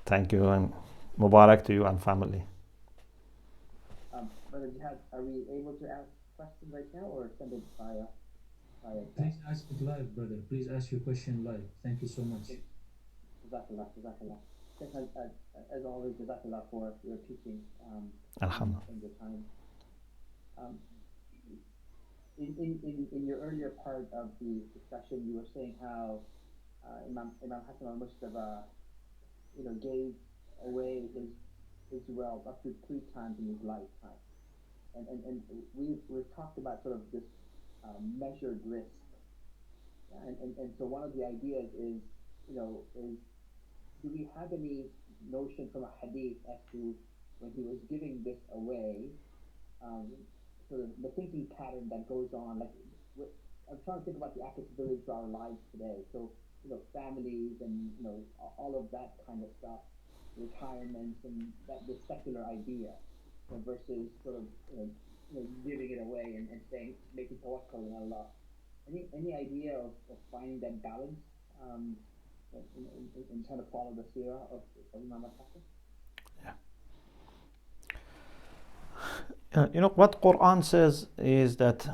Thank you, and Mubarak to you and family. Brother Jihad, are we able to ask questions right now or send it via chat? Please ask it live, brother. Please ask your question live. Thank you so much. Jazakallah, Jazakallah. Sheikh, as always, Jazakallah for your teaching Alhamdulillah. in the time. Um, in your earlier part of the discussion, you were saying how Imam Hassan al-Mustafa, gave away his wealth up to 3 times in his lifetime, and we've talked about sort of this measured risk, yeah? And so one of the ideas is, is do we have any notion from a hadith as to when he was giving this away, um, sort of the thinking pattern that goes on. Like, I'm trying to think about the applicability to our lives today. So, families and all of that kind of stuff, retirements and that the secular idea, versus sort of giving it away and saying making tawakkul on Allah. Any idea of finding that balance in trying to follow the seerah of Imam al-Hasan? What Quran says is that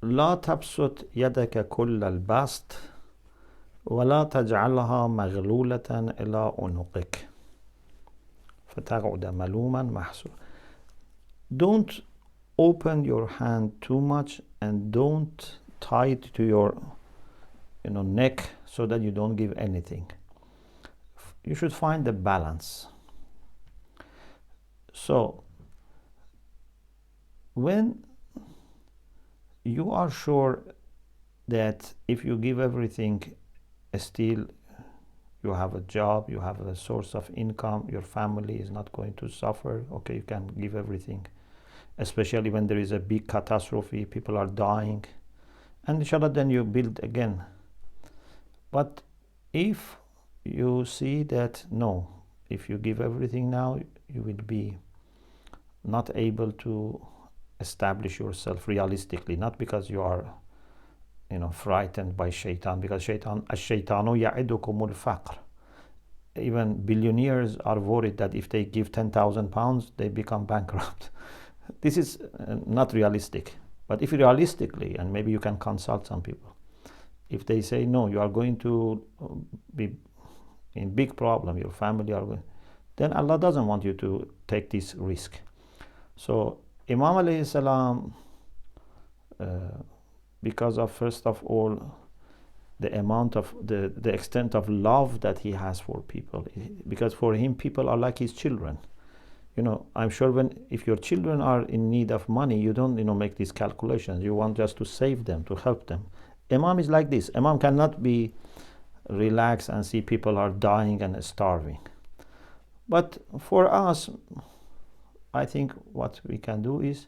لا تبسط يدك كل البسط ولا تجعلها مغلولة إلى عنقك فتقعد ملوما محسورا. Don't open your hand too much and don't tie it to your neck so that you don't give anything. You should find the balance. So when you are sure that if you give everything, still you have a job, you have a source of income, your family is not going to suffer, okay, you can give everything, especially when there is a big catastrophe, people are dying, and inshallah then you build again. But if you see that no, if you give everything now, you will be not able to establish yourself realistically, not because you are frightened by shaitan, because shaitan ash-shaytanu ya'idukumul faqr. Even billionaires are worried that if they give 10,000 pounds they become bankrupt. This is not realistic. But if realistically, and maybe you can consult some people, if they say no, you are going to be in big problem, your family are going, then Allah doesn't want you to take this risk. So Imam alayhi salam, because of, first of all, the amount of the extent of love that he has for people, because for him people are like his children. I'm sure if your children are in need of money, you don't make these calculations. You want just to save them, to help them. Imam is like this. Imam cannot be relaxed and see people are dying and starving. But for us, I think what we can do is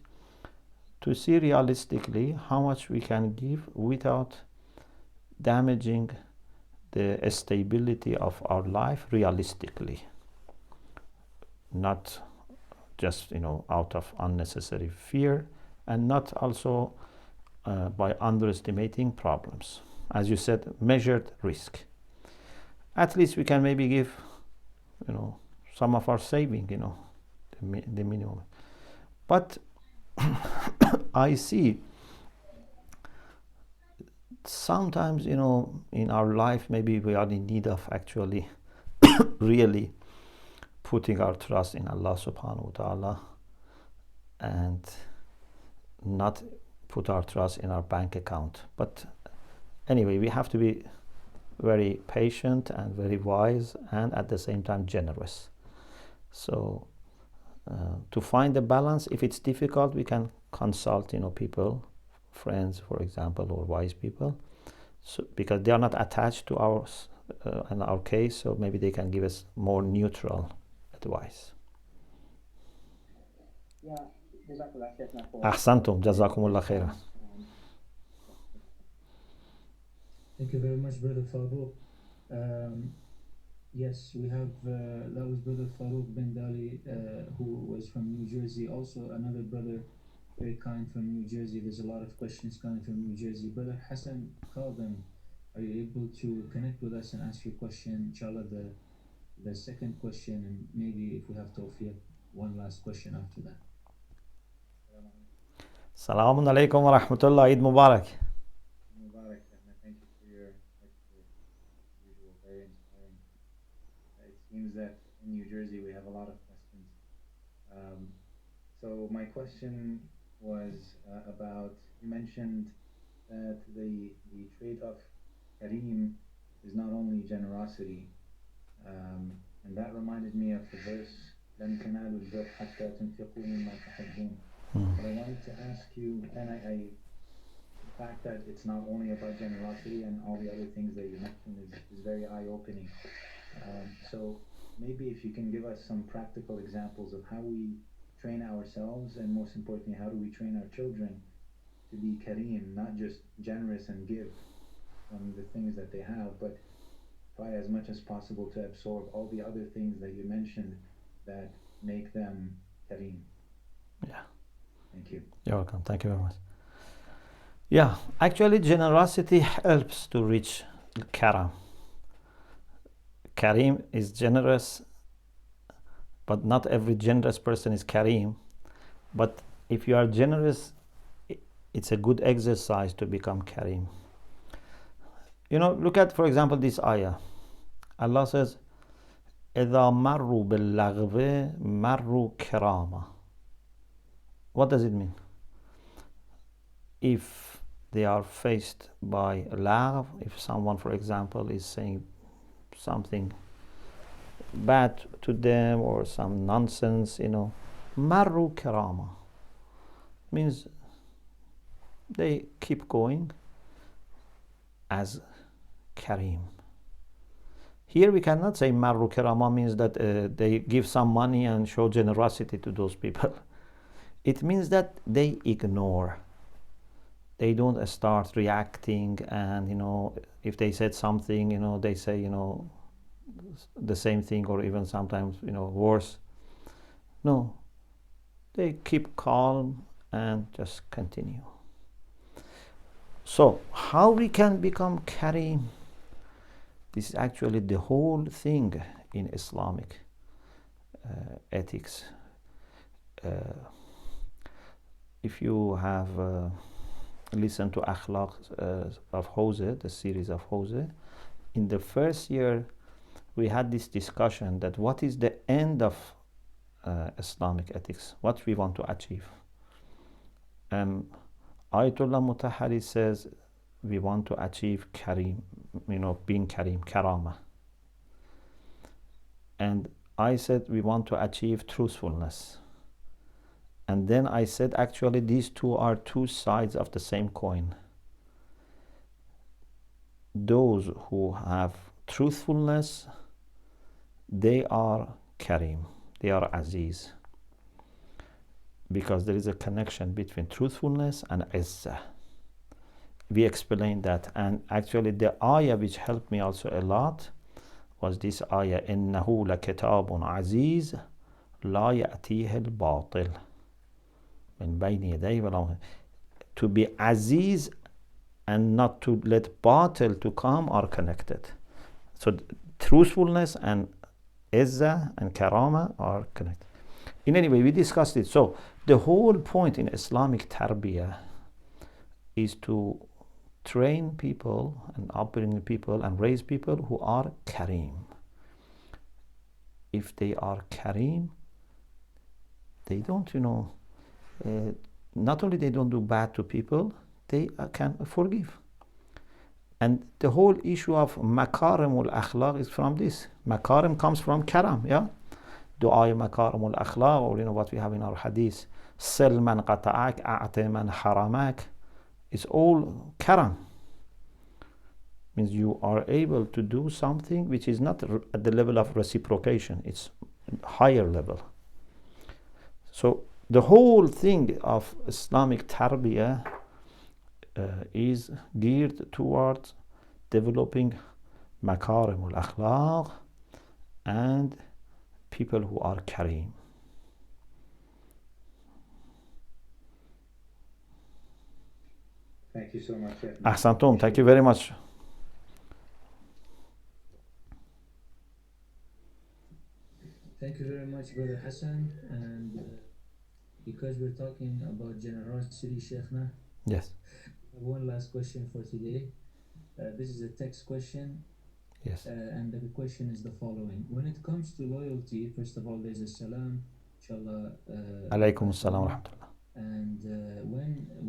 to see realistically how much we can give without damaging the stability of our life realistically, not just out of unnecessary fear, and not also by underestimating problems. As you said, measured risk. At least we can maybe give some of our saving, the minimum. But I see sometimes in our life maybe we are in need of actually really putting our trust in Allah subhanahu wa ta'ala and not put our trust in our bank account. But anyway, we have to be very patient and very wise, and at the same time generous. So to find the balance, if it's difficult, we can consult people, friends for example, or wise people, so because they are not attached to in our case, so maybe they can give us more neutral advice. Yeah, Jazakallah Shaykhna for Ahsantum, jazakumullah khaira. Thank you very much, brother Farouk. Yes, we have, that was brother Farouk bin Dali, who was from New Jersey. Also another brother, very kind, from New Jersey. There's a lot of questions coming from New Jersey. Brother Hassan Kadhim are you able to connect with us and ask your question? Inshallah, the second question, and maybe if we have tawfiq, one last question after that. Assalamu alaikum wa rahmatullah. Eid Mubarak. Mubarak, Ahmed. Thank you for your lecture. As usual, very inspiring. It seems that in New Jersey we have a lot of questions. So my question was about, you mentioned that the trait of karim is not only generosity, and that reminded me of the verse لن تنالوا البر حتى تنفقوا مما تحبون. But I wanted to ask you, and the fact that it's not only about generosity and all the other things that you mentioned is very eye-opening. So maybe if you can give us some practical examples of how we train ourselves, and most importantly, how do we train our children to be kareem, not just generous and give from the things that they have, but try as much as possible to absorb all the other things that you mentioned that make them kareem. Yeah. Thank you. You're welcome. Thank you very much. Yeah, actually, generosity helps to reach karam. Karim is generous, but not every generous person is karim. But if you are generous, it's a good exercise to become karim. Look at, for example, this ayah. Allah says, إِذَا مَرُّوا بِاللَّغْوِ مَرُّوا كِرَامًا. What does it mean? If they are faced by lagh, if someone, for example, is saying something bad to them or some nonsense, marru kirama means they keep going as karim. Here we cannot say marru kirama means that they give some money and show generosity to those people. It means that they ignore. They don't start reacting, and if they said something, they say the same thing, or even sometimes worse. No, they keep calm and just continue. So how we can become karim? This is actually the whole thing in Islamic ethics. If you have listened to Akhlaq of Jose, the series of Jose, in the first year we had this discussion that what is the end of Islamic ethics, what we want to achieve. And Ayatollah Mutahari says we want to achieve karim, being karim, karama. And I said we want to achieve truthfulness. And then I said actually these two are two sides of the same coin. Those who have truthfulness, they are karim, they are aziz, because there is a connection between truthfulness and izzah. We explained that, and actually the ayah which helped me also a lot was this ayah, إِنَّهُ لَكِتَابٌ عَزِيزٌ لَا يَأْتِيهِ الْبَاطِلُ مِنْ بَيْنِ يَدَيْهِ وَلَا. To be aziz and not to let batil to come are connected. So truthfulness and izzah and karama are connected. In any way, we discussed it. So the whole point in Islamic tarbiyah is to train people and upbring people and raise people who are karim. If they are karim, they don't, not only they don't do bad to people, they can forgive. And the whole issue of makarim al-akhlaq is from this. Makarim comes from karam, yeah? Du'a makarim al-akhlaq, or what we have in our hadith, sil man qata'ak, a'ti man haramak. It's all karam. Means you are able to do something which is not at the level of reciprocation, it's higher level. So the whole thing of Islamic tarbiyah is geared towards developing makarim al-akhlaq and people who are karim. Thank you so much. Ahsantum, thank you very much. Thank you very much, Brother Hassan. And because we're talking about generosity, Sheikhna, Yes. I have one last question for today. This is a text question, Yes. and the question is the following. When it comes to loyalty, first of all, there's a salam, inshallah. Alaykum assalam wa afternoon. rahmatullah. And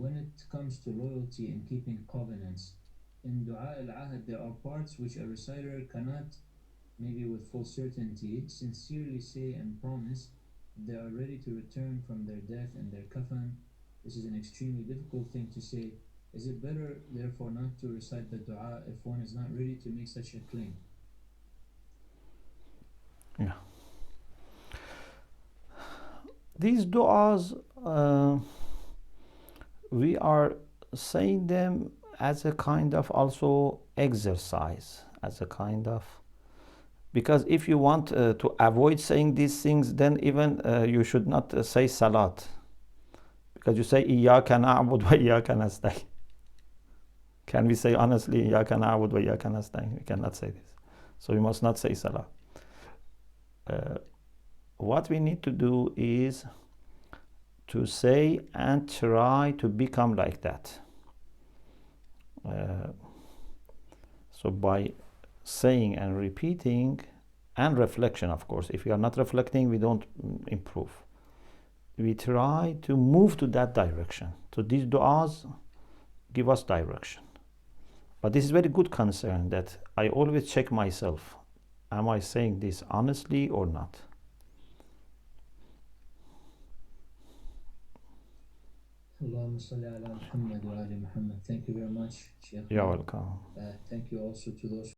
when it comes to loyalty and keeping covenants, in Dua al-Ahad, there are parts which a reciter cannot, maybe with full certainty, sincerely say and promise they are ready to return from their death and their kafan. This is an extremely difficult thing to say. Is it better, therefore, not to recite the dua if one is not ready to make such a claim? Yeah. These du'as, we are saying them as a kind of also exercise, as a kind of, because if you want to avoid saying these things, then even you should not say salat, because you say iyyaka na'bud wa iyyaka nasta'in. Can we say honestly iyyaka na'bud wa iyyaka nasta'in? We cannot say this, so we must not say salat. What we need to do is to say and try to become like that. So by saying and repeating and reflection, of course, if we are not reflecting, we don't improve. We try to move to that direction. So these du'as give us direction. But this is very good concern that I always check myself. Am I saying this honestly or not? Allahumma salli ala Muhammad wa ali Muhammad. Thank you very much, Sheikh. You're welcome. Thank you also to those